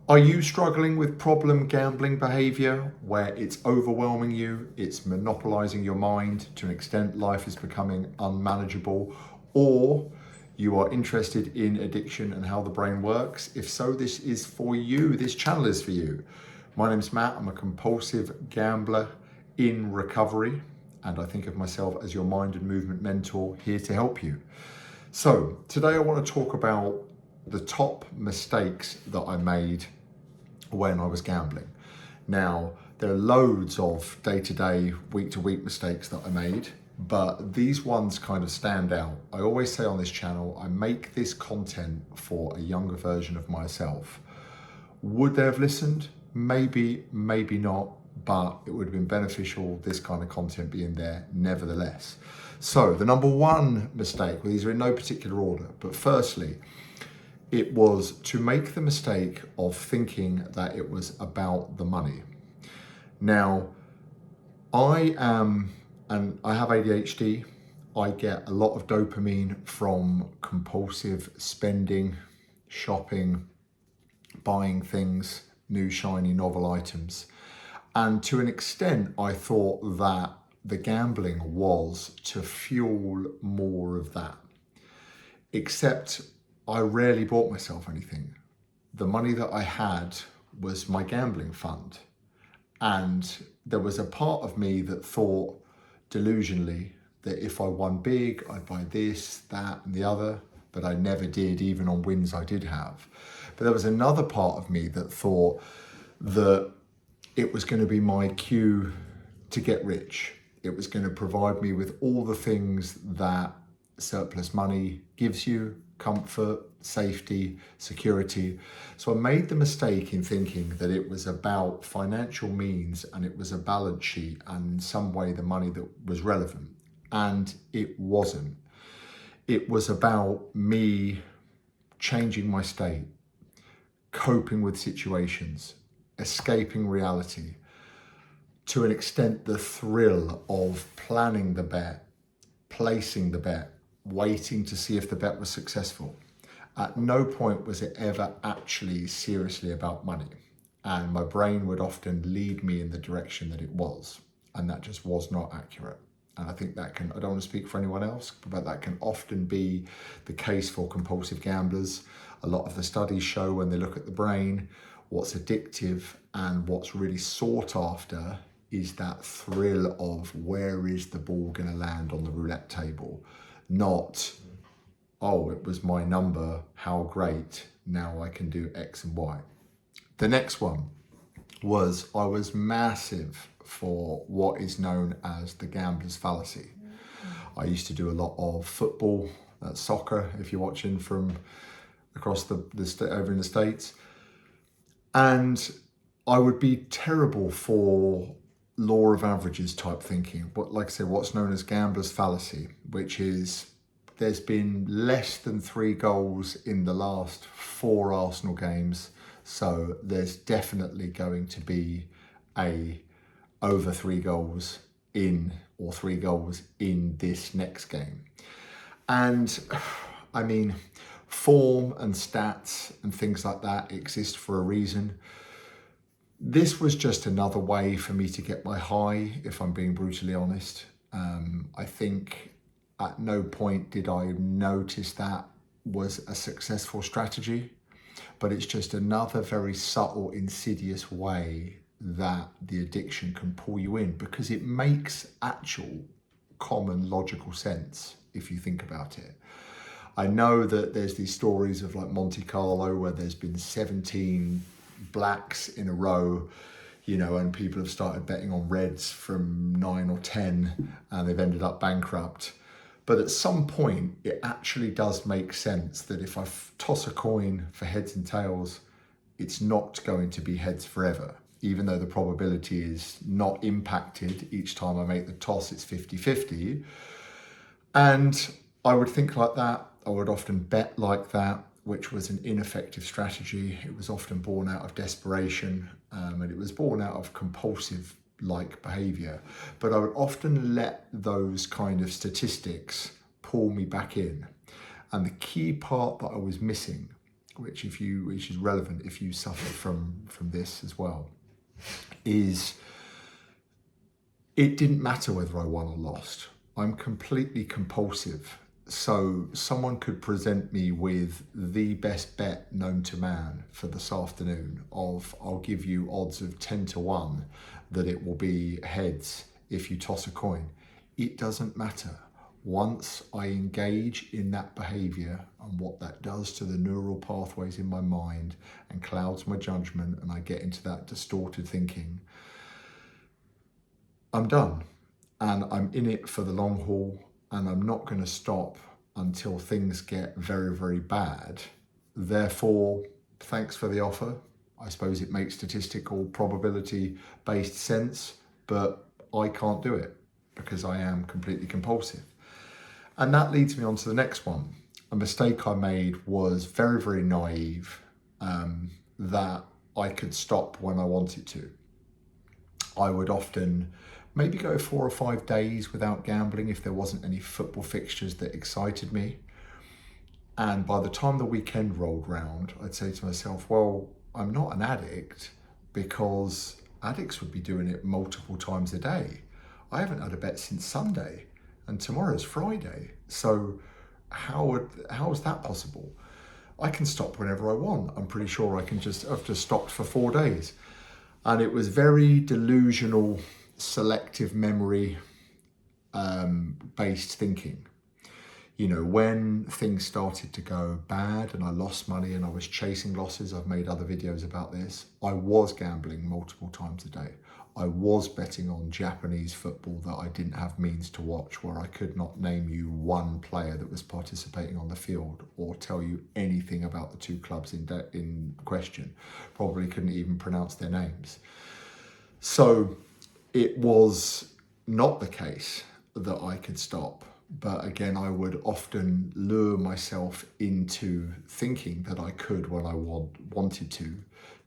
Are you struggling with problem gambling behavior where it's overwhelming you, it's monopolizing your mind to an extent life is becoming unmanageable, or you are interested in addiction and how the brain works? If so, this is for you. This channel is for you. My name's Matt. I'm a compulsive gambler in recovery, and I think of myself as your mind and movement mentor here to help you. So today I want to talk about the top mistakes that I made when I was gambling. Now, there are loads of day-to-day, week-to-week mistakes that I made, but these ones kind of stand out. I always say on this channel, I make this content for a younger version of myself. Would they have listened? Maybe, maybe not, but it would have been beneficial, this kind of content being there nevertheless. So the number one mistake, well, these are in no particular order, but firstly, it was to make the mistake of thinking that it was about the money. Now, I have ADHD. I get a lot of dopamine from compulsive spending, shopping, buying things, new shiny novel items. And to an extent, I thought that the gambling was to fuel more of that. Except I rarely bought myself anything. The money that I had was my gambling fund. And there was a part of me that thought delusionally that if I won big, I'd buy this, that, and the other, but I never did, even on wins I did have. But there was another part of me that thought that it was going to be my cue to get rich. It was going to provide me with all the things that surplus money gives you: comfort, safety, security. So I made the mistake in thinking that it was about financial means and it was a balance sheet and in some way the money that was relevant. And it wasn't. It was about me changing my state, coping with situations, escaping reality. To an extent, the thrill of planning the bet, placing the bet, waiting to see if the bet was successful. At no point was it ever actually seriously about money. And my brain would often lead me in the direction that it was. And that just was not accurate. And I think that can, I don't want to speak for anyone else, but that can often be the case for compulsive gamblers. A lot of the studies show when they look at the brain, what's addictive and what's really sought after is that thrill of where is the ball going to land on the roulette table. Not, oh, it was my number, how great, now I can do X and Y. The next one was I was massive for what is known as the gambler's fallacy. I used to do a lot of football, soccer, if you're watching from across the over in the States. And I would be terrible for law of averages type thinking, but like I say, what's known as gambler's fallacy, which is there's been less than 3 goals in the last 4 Arsenal games, so there's definitely going to be over 3 goals in, or 3 goals in this next game. And I mean, form and stats and things like that exist for a reason. This was just another way for me to get my high, if I'm being brutally honest. I think at no point did I notice that was a successful strategy, but it's just another very subtle, insidious way that the addiction can pull you in, because it makes actual common logical sense if you think about it. I know that there's these stories of like Monte Carlo where there's been 17 blacks in a row, you know, and people have started betting on reds from 9 or 10 and they've ended up bankrupt. But at some point, it actually does make sense that if I toss a coin for heads and tails, it's not going to be heads forever, even though the probability is not impacted. Each time I make the toss, it's 50-50. And I would think like that. I would often bet like that, which was an ineffective strategy. It was often born out of desperation, and it was born out of compulsive-like behavior. But I would often let those kind of statistics pull me back in. And the key part that I was missing, which is relevant if you suffer from this as well, is it didn't matter whether I won or lost. I'm completely compulsive. So someone could present me with the best bet known to man for this afternoon of, I'll give you odds of 10 to 1 that it will be heads if you toss a coin. It doesn't matter. Once I engage in that behavior and what that does to the neural pathways in my mind and clouds my judgment, and I get into that distorted thinking, I'm done. And I'm in it for the long haul, and I'm not going to stop until things get very, very bad. Therefore, thanks for the offer. I suppose it makes statistical probability-based sense, but I can't do it because I am completely compulsive. And that leads me on to the next one. A mistake I made was very, very naive, that I could stop when I wanted to. I would often maybe go 4 or 5 days without gambling if there wasn't any football fixtures that excited me. And by the time the weekend rolled round, I'd say to myself, well, I'm not an addict, because addicts would be doing it multiple times a day. I haven't had a bet since Sunday, and tomorrow's Friday. So how is that possible? I can stop whenever I want. I'm pretty sure I've just stopped for 4 days. And it was very delusional, selective memory based thinking. You know, when things started to go bad and I lost money and I was chasing losses, I've made other videos about this, I was gambling multiple times a day. I was betting on Japanese football that I didn't have means to watch, where I could not name you one player that was participating on the field or tell you anything about the 2 clubs in question. Probably couldn't even pronounce their names. So it was not the case that I could stop. But again, I would often lure myself into thinking that I could when I wanted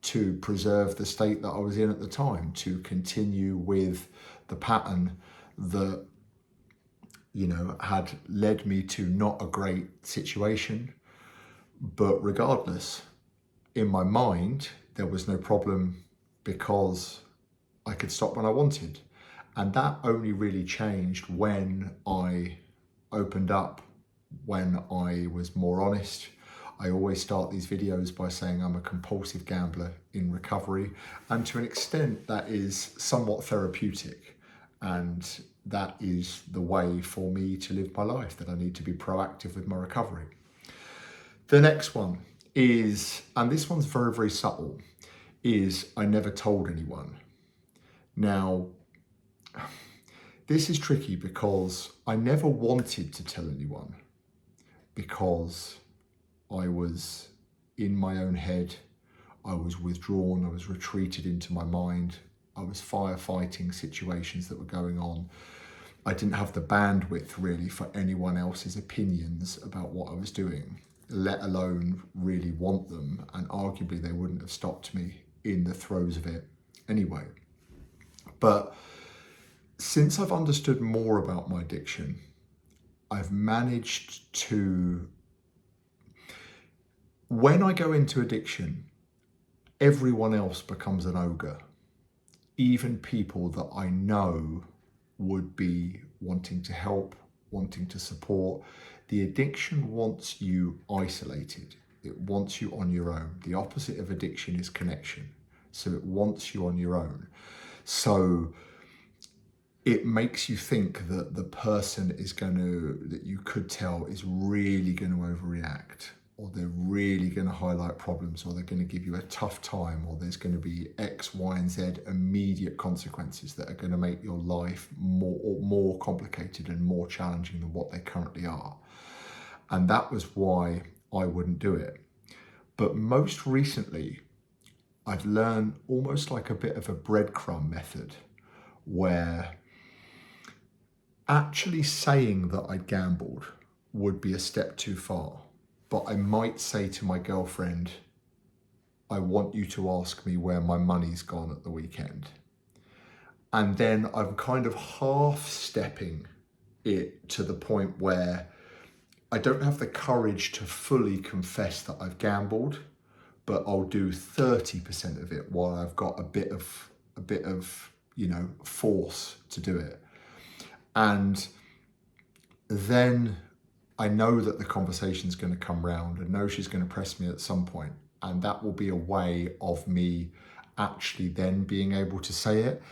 to preserve the state that I was in at the time, to continue with the pattern that, you know, had led me to not a great situation. But regardless, in my mind, there was no problem because I could stop when I wanted. And that only really changed when I opened up, when I was more honest. I always start these videos by saying I'm a compulsive gambler in recovery, and to an extent that is somewhat therapeutic, and that is the way for me to live my life, that I need to be proactive with my recovery. The next one is, and this one's very, very subtle, is I never told anyone. Now, this is tricky because I never wanted to tell anyone, because I was in my own head, I was withdrawn, I was retreated into my mind, I was firefighting situations that were going on. I didn't have the bandwidth really for anyone else's opinions about what I was doing, let alone really want them, and arguably they wouldn't have stopped me in the throes of it anyway. But since I've understood more about my addiction, I've managed to, when I go into addiction, everyone else becomes an ogre. Even people that I know would be wanting to help, wanting to support. The addiction wants you isolated. It wants you on your own. The opposite of addiction is connection. So it wants you on your own. So it makes you think that the person that you could tell is really going to overreact, or they're really going to highlight problems, or they're going to give you a tough time, or there's going to be X, Y, and Z immediate consequences that are going to make your life more complicated and more challenging than what they currently are. And that was why I wouldn't do it. But most recently, I've learned almost like a bit of a breadcrumb method, where actually saying that I'd gambled would be a step too far. But I might say to my girlfriend, I want you to ask me where my money's gone at the weekend. And then I'm kind of half stepping it to the point where I don't have the courage to fully confess that I've gambled, but I'll do 30% of it while I've got a bit of, you know, force to do it. And then I know that the conversation's going to come round. I know she's going to press me at some point, and that will be a way of me actually then being able to say it.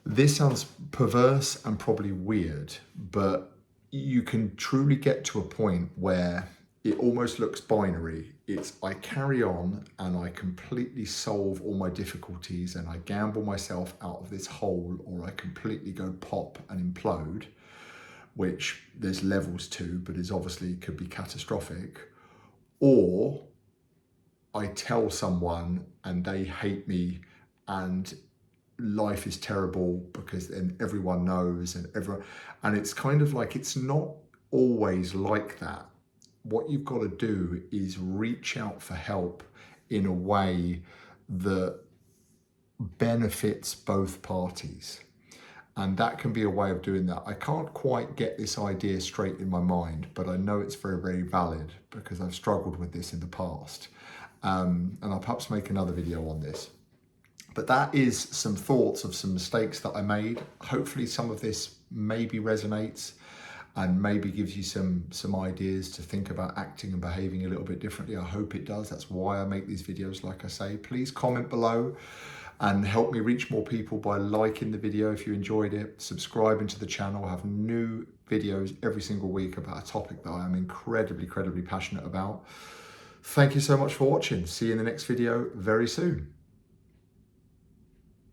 This sounds perverse and probably weird, but you can truly get to a point where it almost looks binary. It's I carry on and I completely solve all my difficulties and I gamble myself out of this hole, or I completely go pop and implode, which there's levels to, but is obviously could be catastrophic. Or I tell someone and they hate me and life is terrible because then everyone knows and it's kind of like, it's not always like that. What you've got to do is reach out for help in a way that benefits both parties. And that can be a way of doing that. I can't quite get this idea straight in my mind, but I know it's very, very valid because I've struggled with this in the past. And I'll perhaps make another video on this. But that is some thoughts of some mistakes that I made. Hopefully some of this maybe resonates and maybe gives you some ideas to think about acting and behaving a little bit differently. I hope it does. That's why I make these videos, like I say. Please comment below and help me reach more people by liking the video if you enjoyed it, subscribing to the channel. I have new videos every single week about a topic that I am incredibly passionate about. Thank you so much for watching. See you in the next video very soon.